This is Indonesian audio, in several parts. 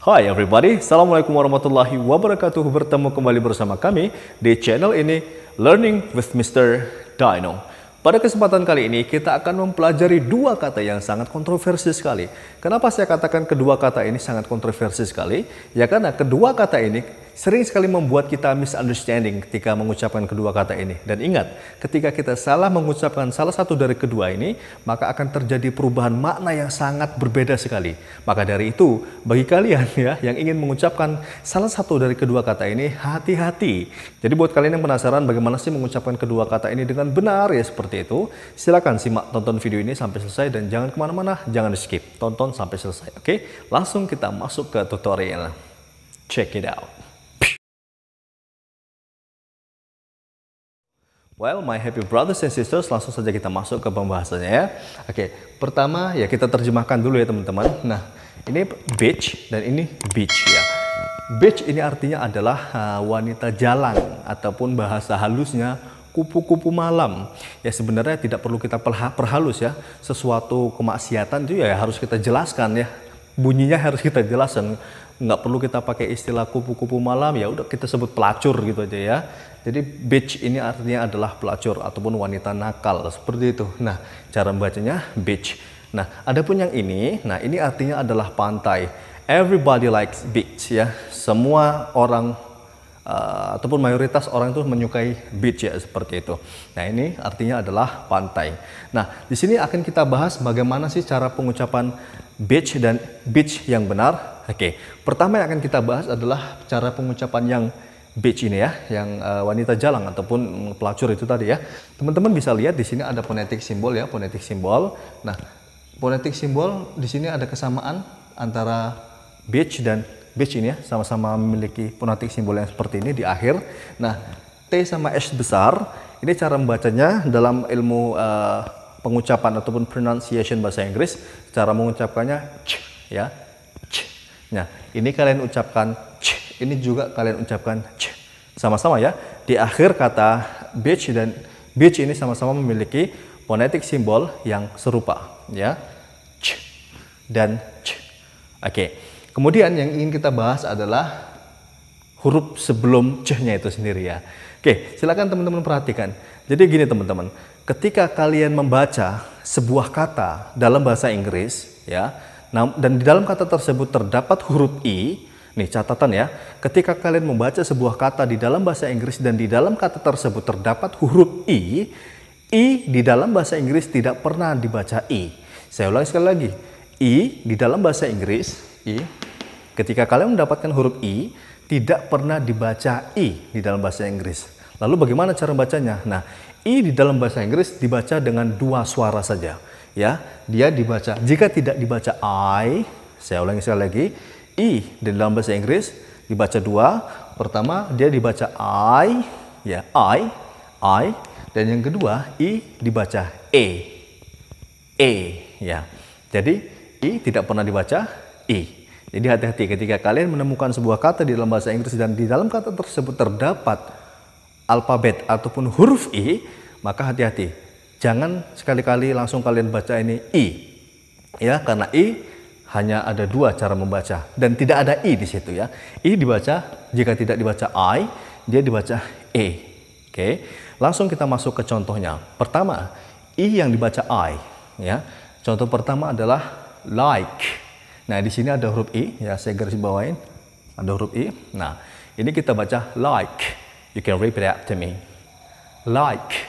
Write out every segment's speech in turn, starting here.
Hi everybody, Assalamualaikum warahmatullahi wabarakatuh. Bertemu kembali bersama kami di channel ini Learning with Mr. Dino. Pada kesempatan kali ini kita akan mempelajari dua kata yang sangat kontroversi sekali. Kenapa saya katakan kedua kata ini sangat kontroversi sekali? Ya karena kedua kata ini sering sekali membuat kita misunderstanding ketika mengucapkan kedua kata ini. Dan ingat, ketika kita salah mengucapkan salah satu dari kedua ini, maka akan terjadi perubahan makna yang sangat berbeda sekali. Maka dari itu, bagi kalian ya yang ingin mengucapkan salah satu dari kedua kata ini, hati-hati. Jadi buat kalian yang penasaran bagaimana sih mengucapkan kedua kata ini dengan benar ya seperti itu, silakan simak tonton video ini sampai selesai dan jangan kemana-mana, jangan di skip, tonton sampai selesai. Oke, langsung kita masuk ke tutorial. Check it out. Well, my happy brothers and sisters, langsung saja kita masuk ke pembahasannya ya. Oke, pertama ya kita terjemahkan dulu ya teman-teman. Nah, ini beach dan ini beach ya. Beach ini artinya adalah wanita jalan ataupun bahasa halusnya kupu-kupu malam. Ya sebenarnya tidak perlu kita perhalus ya. Sesuatu kemaksiatan itu ya harus kita jelaskan ya. Bunyinya harus kita jelaskan. Nggak perlu kita pakai istilah kupu-kupu malam, ya udah kita sebut pelacur gitu aja ya. Jadi beach ini artinya adalah pelacur ataupun wanita nakal seperti itu. Nah, cara membacanya beach. Nah, adapun yang ini, nah ini artinya adalah pantai. Everybody likes beach ya. Semua orang ataupun mayoritas orang itu menyukai beach ya seperti itu. Nah, ini artinya adalah pantai. Nah, di sini akan kita bahas bagaimana sih cara pengucapan beach dan beach yang benar. Oke, pertama yang akan kita bahas adalah cara pengucapan yang beach ini ya, yang wanita jalang ataupun pelacur itu tadi ya. Teman-teman bisa lihat di sini ada fonetik simbol ya, fonetik simbol. Nah, fonetik simbol di sini ada kesamaan antara beach dan beach ini ya, sama-sama memiliki fonetik simbol yang seperti ini di akhir. Nah, T sama S besar, ini cara membacanya dalam ilmu pengucapan ataupun pronunciation bahasa Inggris, cara mengucapkannya ch ya, ch. Nah, ini kalian ucapkan ch, ini juga kalian ucapkan ch. Sama-sama ya, di akhir kata beach dan beach ini sama-sama memiliki fonetik simbol yang serupa ya, ch dan ch. Oke, kemudian yang ingin kita bahas adalah huruf sebelum ch-nya itu sendiri ya. Oke, silakan teman-teman perhatikan. Jadi gini teman-teman, ketika kalian membaca sebuah kata dalam bahasa Inggris ya, dan di dalam kata tersebut terdapat huruf I, nih catatan ya, ketika kalian membaca sebuah kata di dalam bahasa Inggris dan di dalam kata tersebut terdapat huruf I di dalam bahasa Inggris tidak pernah dibaca I. Saya ulangi sekali lagi, I di dalam bahasa Inggris, I, ketika kalian mendapatkan huruf I, tidak pernah dibaca I di dalam bahasa Inggris. Lalu bagaimana cara bacanya? Nah, I di dalam bahasa Inggris dibaca dengan dua suara saja. Ya, dia dibaca, jika tidak dibaca I, saya ulangi sekali lagi, I di dalam bahasa Inggris dibaca dua. Pertama dia dibaca I, ya I, dan yang kedua I dibaca E, ya. Jadi I tidak pernah dibaca I. Jadi hati-hati ketika kalian menemukan sebuah kata di dalam bahasa Inggris dan di dalam kata tersebut terdapat alfabet ataupun huruf I, maka hati-hati. Jangan sekali-kali langsung kalian baca ini I, ya, karena I hanya ada dua cara membaca dan tidak ada I di situ ya. I dibaca, jika tidak dibaca I, dia dibaca E. Oke, langsung kita masuk ke contohnya. Pertama, I yang dibaca I, ya. Contoh pertama adalah like. Nah, di sini ada huruf I, ya, saya garis bawain, ada huruf I. Nah, ini kita baca like. You can repeat after me. Like.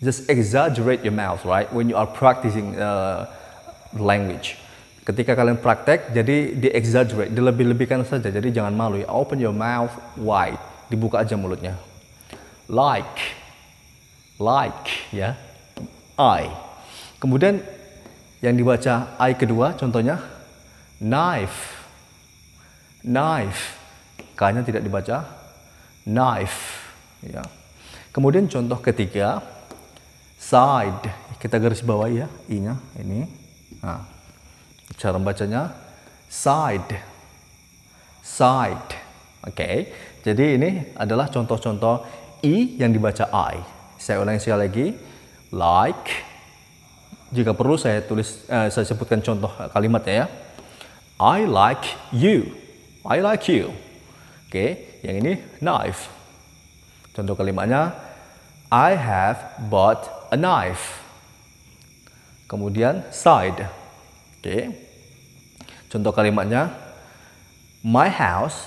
Just exaggerate your mouth, right? When you are practicing language. Ketika kalian praktek, jadi di-exaggerate, dilebih-lebihkan saja. Jadi jangan malu ya. Open your mouth wide. Dibuka aja mulutnya. Like, ya. I. Kemudian yang dibaca I kedua, contohnya knife. K-nya tidak dibaca. Knife, ya. Kemudian contoh ketiga, side, kita garis bawah ya, I-nya ini. Nah, cara membacanya side. Oke, jadi ini adalah contoh-contoh I yang dibaca I. Saya ulangi sekali lagi, like. Jika perlu saya sebutkan contoh kalimatnya ya. I like you. I like you. Oke, yang ini knife. Contoh kalimatnya, I have bought a knife. Kemudian side. Oke. Contoh kalimatnya, my house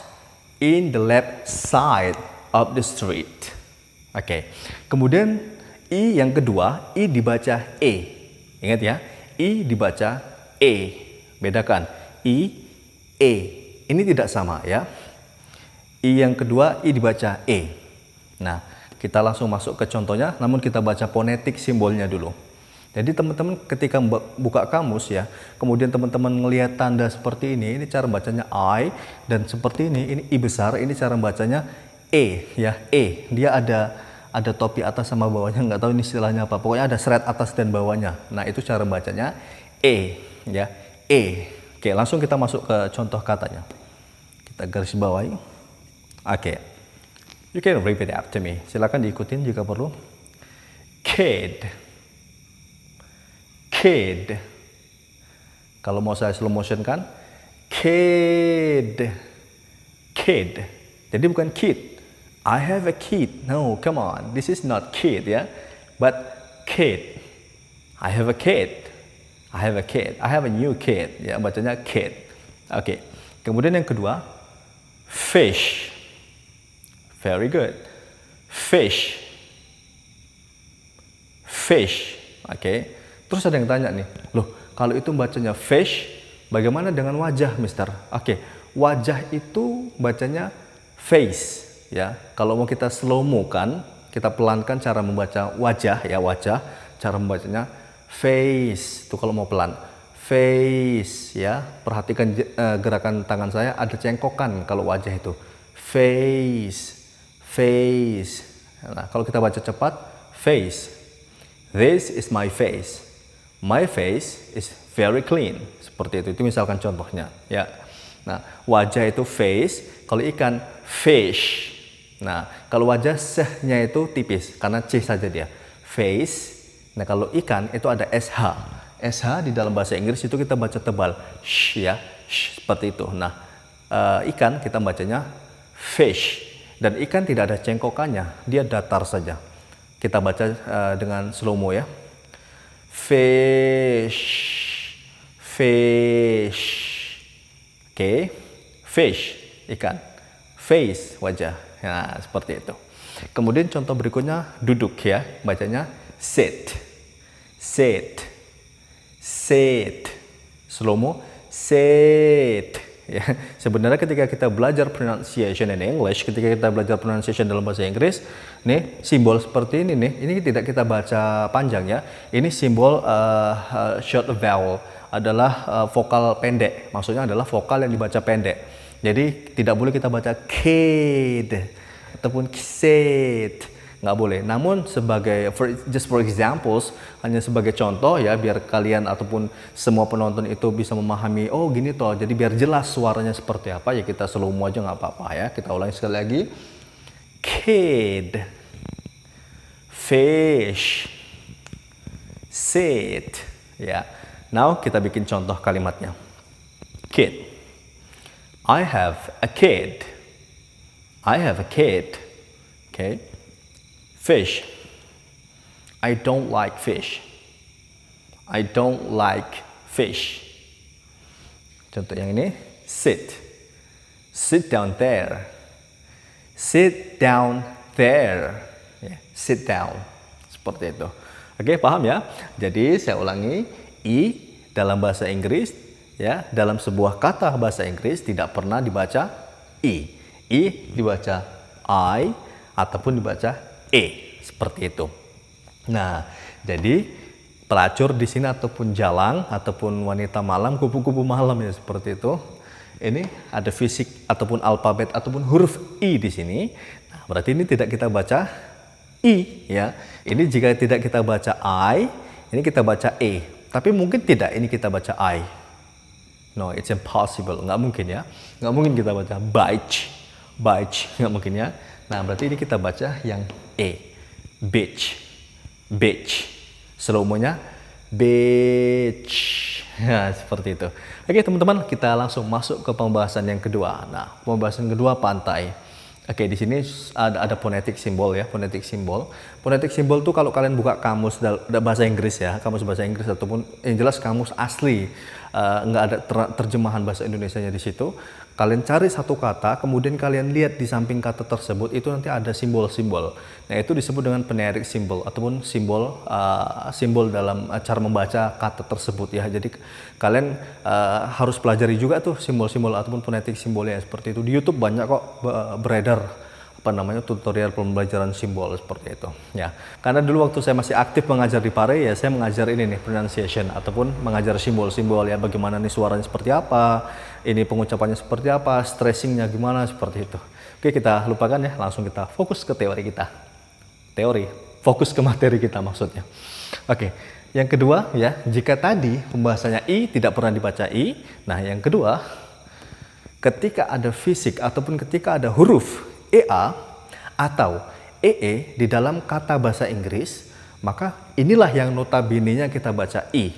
in the left side of the street. Oke. Kemudian I yang kedua, I dibaca E. Ingat ya, I dibaca E. Bedakan. I, E. Ini tidak sama ya. I yang kedua, I dibaca E. Nah, kita langsung masuk ke contohnya, namun kita baca fonetik simbolnya dulu. Jadi teman-teman ketika buka kamus ya, kemudian teman-teman ngelihat tanda seperti ini cara bacanya I, dan seperti ini I besar, ini cara bacanya E ya, E. Dia ada topi atas sama bawahnya, nggak tahu ini istilahnya apa. Pokoknya ada seret atas dan bawahnya. Nah, itu cara bacanya E ya, E. Oke, langsung kita masuk ke contoh katanya. Kita garis bawahi. Oke. You can repeat after me. Silakan diikutin jika perlu. Kid. Kid. Kalau mau saya slow motion kan, kid. Kid. Jadi bukan kid. I have a kid. No, come on. This is not kid ya. But kid. I have a kid. I have a kid. I have a new kid. Ya, bacanya kid. Oke. Kemudian yang kedua, fish. Very good. Fish. Fish. Oke. Terus ada yang tanya nih, loh kalau itu bacanya fish, bagaimana dengan wajah, Mister? Oke. Wajah itu bacanya face. Ya. Kalau mau kita slow-mo kan, kita pelankan cara membaca wajah ya, wajah. Cara membacanya face, itu kalau mau pelan. Face ya, perhatikan gerakan tangan saya, ada cengkokan kalau wajah itu. Face, face. Nah, kalau kita baca cepat, face. This is my face. My face is very clean. Seperti itu misalkan contohnya ya. Nah, wajah itu face, kalau ikan fish. Nah, kalau wajah seh-nya itu tipis karena C saja dia. Face. Nah, kalau ikan itu ada SH. SH di dalam bahasa Inggris itu kita baca tebal. Sh ya. Sh, seperti itu. Nah, ikan kita bacanya fish. Dan ikan tidak ada cengkokannya. Dia datar saja. Kita baca dengan slow-mo ya. Fish. Fish. Oke. Fish. Ikan. Face. Wajah. Nah, seperti itu. Kemudian contoh berikutnya duduk ya. Bacanya sit. Sit. Sit. Slow-mo. Sit. Ya, sebenarnya ketika kita belajar pronunciation in English, ketika kita belajar pronunciation dalam bahasa Inggris, nih simbol seperti ini tidak kita baca panjang ya. Ini simbol short vowel, adalah vokal pendek. Maksudnya adalah vokal yang dibaca pendek. Jadi tidak boleh kita baca kid ataupun sit. Nggak boleh. Namun sebagai just for examples, hanya sebagai contoh ya, biar kalian ataupun semua penonton itu bisa memahami, oh gini toh, jadi biar jelas suaranya seperti apa ya, kita slow-mo aja nggak apa-apa ya. Kita ulangi sekali lagi. Kid, fish, sit ya. Now kita bikin contoh kalimatnya. Kid. I have a kid. I have a kid. Okay. Fish. I don't like fish. I don't like fish. Contoh yang ini, sit. Sit down there. Sit down there. Yeah, sit down. Seperti itu. Oke, paham ya? Jadi saya ulangi, I dalam bahasa Inggris ya, dalam sebuah kata bahasa Inggris tidak pernah dibaca I. I dibaca I ataupun dibaca E, seperti itu. Nah, jadi pelacur di sini ataupun jalang ataupun wanita malam, kupu-kupu malam ya, seperti itu. Ini ada fisik ataupun alfabet ataupun huruf I di sini. Nah, berarti ini tidak kita baca I ya. Ini jika tidak kita baca I, ini kita baca E. Tapi mungkin tidak ini kita baca I. No, it's impossible. Nggak mungkin ya. Nggak mungkin kita baca beach. Beach, nggak mungkin ya. Nah, berarti ini kita baca yang E. Beach. Beach. Slow-mo-nya beach. Ya, seperti itu. Oke, teman-teman, kita langsung masuk ke pembahasan yang kedua. Nah, pembahasan kedua pantai. Oke, di sini ada fonetik simbol ya, fonetik simbol. Fonetik simbol tuh kalau kalian buka kamus bahasa Inggris ya, kamus bahasa Inggris ataupun yang jelas kamus asli, nggak ada terjemahan bahasa Indonesianya di situ. Kalian cari satu kata, kemudian kalian lihat di samping kata tersebut itu nanti ada simbol-simbol. Nah, itu disebut dengan fonetic simbol ataupun simbol dalam cara membaca kata tersebut ya. Jadi kalian harus pelajari juga tuh simbol-simbol ataupun fonetik simbolnya seperti itu. Di YouTube banyak kok beredar tutorial pembelajaran simbol seperti itu ya. Karena dulu waktu saya masih aktif mengajar di Pare ya, saya mengajar ini nih pronunciation ataupun mengajar simbol-simbol ya, bagaimana nih suaranya seperti apa, ini pengucapannya seperti apa, stressingnya gimana seperti itu. Oke, kita lupakan ya, langsung kita fokus ke teori kita. Fokus ke materi kita maksudnya. Oke, yang kedua ya, jika tadi pembahasannya I tidak pernah dibaca I, nah yang kedua ketika ada fisik ataupun ketika ada huruf EA atau EE di dalam kata bahasa Inggris, maka inilah yang notabene-nya kita baca I.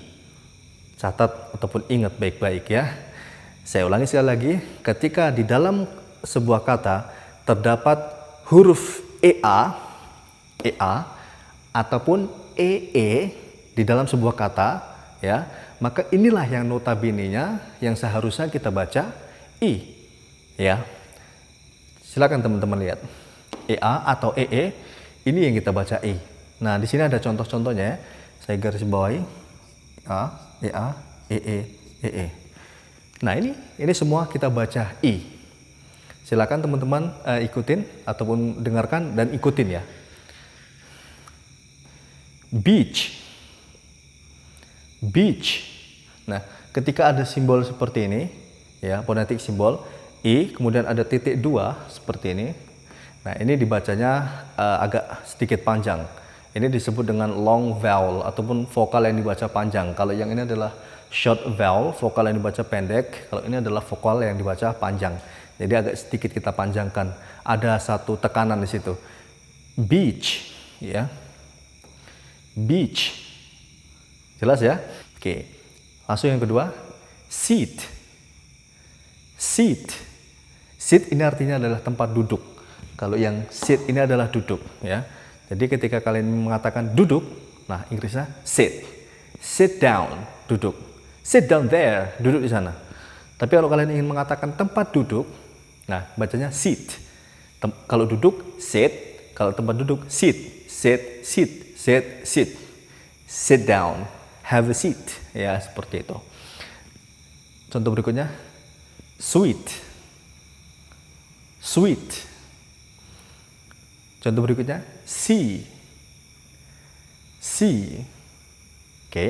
Catat ataupun ingat baik-baik ya. Saya ulangi sekali lagi, ketika di dalam sebuah kata terdapat huruf EA ataupun EE di dalam sebuah kata ya, maka inilah yang notabene-nya yang seharusnya kita baca I ya. Silakan teman-teman lihat, EA atau EE ini yang kita baca I. Nah, di sini ada contoh-contohnya ya. Saya garis bawahi EA, EE, EE. Nah, ini semua kita baca I. Silakan teman-teman ikutin ataupun dengarkan dan ikutin ya. Beach. Nah, ketika ada simbol seperti ini ya, fonetik simbol I, kemudian ada titik 2 seperti ini. Nah, ini dibacanya agak sedikit panjang. Ini disebut dengan long vowel ataupun vokal yang dibaca panjang. Kalau yang ini adalah short vowel, vokal yang dibaca pendek. Kalau ini adalah vokal yang dibaca panjang. Jadi agak sedikit kita panjangkan. Ada satu tekanan di situ. Beach, ya. Beach. Jelas ya? Oke. Langsung yang kedua, seat. Seat ini artinya adalah tempat duduk. Kalau yang sit ini adalah duduk ya. Jadi ketika kalian mengatakan duduk, nah Inggrisnya sit. Sit down, duduk. Sit down there, duduk di sana. Tapi kalau kalian ingin mengatakan tempat duduk, nah bacanya sit. Kalau duduk sit, kalau tempat duduk sit. Sit. Sit down, have a seat. Ya, seperti itu. Contoh berikutnya, sweet. Contoh berikutnya, sea. Oke,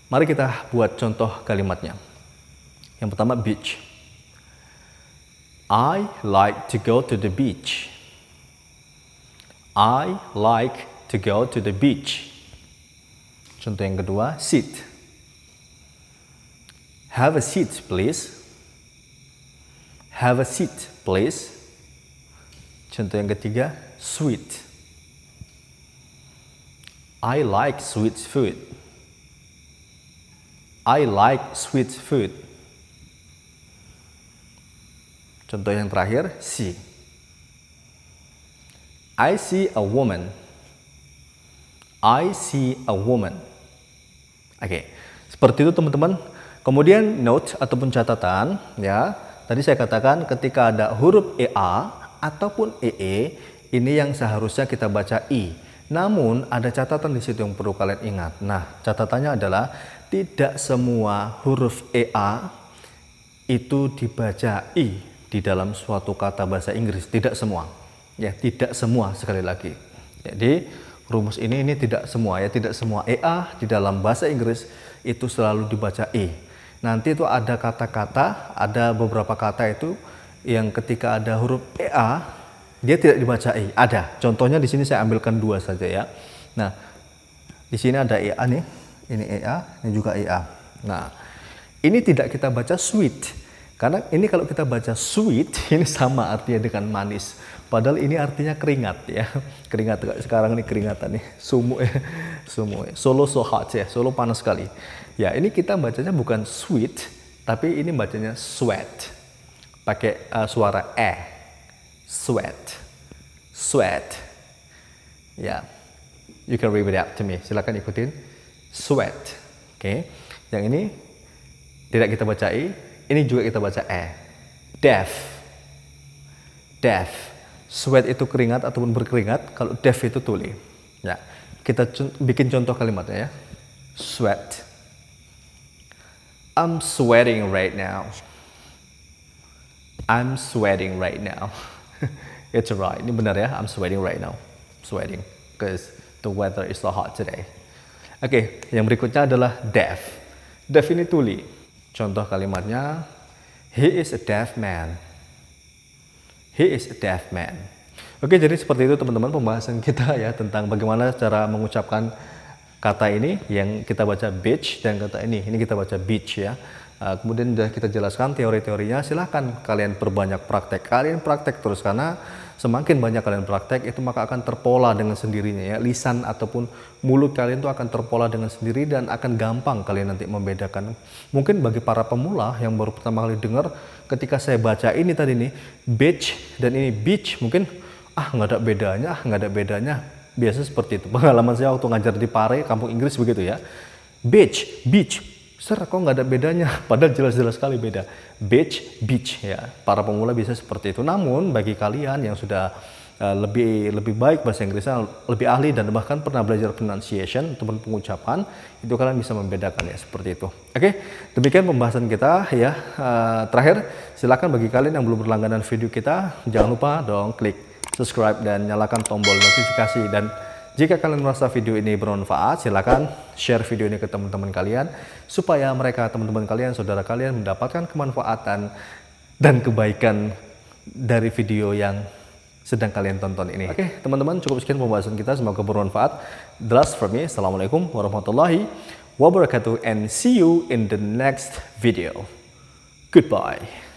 mari kita buat contoh kalimatnya. Yang pertama, beach. I like to go to the beach. I like to go to the beach. Contoh yang kedua, sit. Have a seat, please. Have a seat, please. Contoh yang ketiga, sweet. I like sweet food. I like sweet food. Contoh yang terakhir, see. I see a woman. I see a woman. Oke, seperti itu teman-teman. Kemudian note ataupun catatan ya. Tadi saya katakan ketika ada huruf EA ataupun EE, ini yang seharusnya kita baca I. Namun ada catatan di situ yang perlu kalian ingat. Nah, catatannya adalah tidak semua huruf EA itu dibaca I di dalam suatu kata bahasa Inggris. Tidak semua. Ya, tidak semua sekali lagi. Jadi rumus ini tidak semua ya, tidak semua EA di dalam bahasa Inggris itu selalu dibaca I. Nanti itu ada kata-kata, ada beberapa kata itu yang ketika ada huruf EA, dia tidak dibaca I. Ada. Contohnya di sini saya ambilkan 2 saja ya. Nah, di sini ada EA nih. Ini EA, ini juga EA. Nah, ini tidak kita baca sweet. Karena ini kalau kita baca sweet, ini sama artinya dengan manis. Padahal ini artinya keringat ya. Keringat sekarang ini keringatan nih, sumuk ya. Sumuk. Solo so hot ya, Solo panas sekali. Ya, ini kita bacanya bukan sweet, tapi ini bacanya sweat. Pakai suara e. Sweat. Sweat. Ya. You can read it out to me. Silakan ikutin. Sweat. Oke. Yang ini tidak kita baca i, ini juga kita baca e. Deaf. Deaf. Sweat itu keringat ataupun berkeringat, kalau deaf itu tuli. Ya. Kita bikin contoh kalimatnya ya. Sweat. I'm sweating right now. I'm sweating right now. It's right. Ini benar ya. I'm sweating right now. Sweating because the weather is so hot today. Oke, yang berikutnya adalah deaf. Deaf ini tuli. Contoh kalimatnya, he is a deaf man. He is a deaf man. Oke, jadi seperti itu teman-teman pembahasan kita ya tentang bagaimana cara mengucapkan kata ini yang kita baca beach dan kata ini kita baca beach ya. Kemudian sudah kita jelaskan teori-teorinya. Silahkan kalian perbanyak praktek. Kalian praktek terus karena semakin banyak kalian praktek itu maka akan terpola dengan sendirinya ya. Lisan ataupun mulut kalian itu akan terpola dengan sendiri dan akan gampang kalian nanti membedakan. Mungkin bagi para pemula yang baru pertama kali dengar, ketika saya baca ini tadi nih beach dan ini beach, mungkin nggak ada bedanya. Biasa seperti itu. Pengalaman saya waktu ngajar di Pare, kampung Inggris begitu ya. Beach. Sir, kok nggak ada bedanya? Padahal jelas-jelas sekali beda. Beach ya. Para pemula bisa seperti itu. Namun bagi kalian yang sudah lebih baik bahasa Inggrisnya, lebih ahli dan bahkan pernah belajar pronunciation ataupun pengucapan, itu kalian bisa membedakan ya seperti itu. Oke, demikian pembahasan kita ya. Terakhir, silakan bagi kalian yang belum berlangganan video kita, jangan lupa dong klik subscribe dan nyalakan tombol notifikasi. Dan jika kalian merasa video ini bermanfaat, silakan share video ini ke teman-teman kalian supaya mereka, teman-teman kalian, saudara kalian mendapatkan kemanfaatan dan kebaikan dari video yang sedang kalian tonton ini. Oke, teman-teman, cukup sekian pembahasan kita, semoga bermanfaat. The last from me, Assalamualaikum warahmatullahi wabarakatuh and see you in the next video. Goodbye.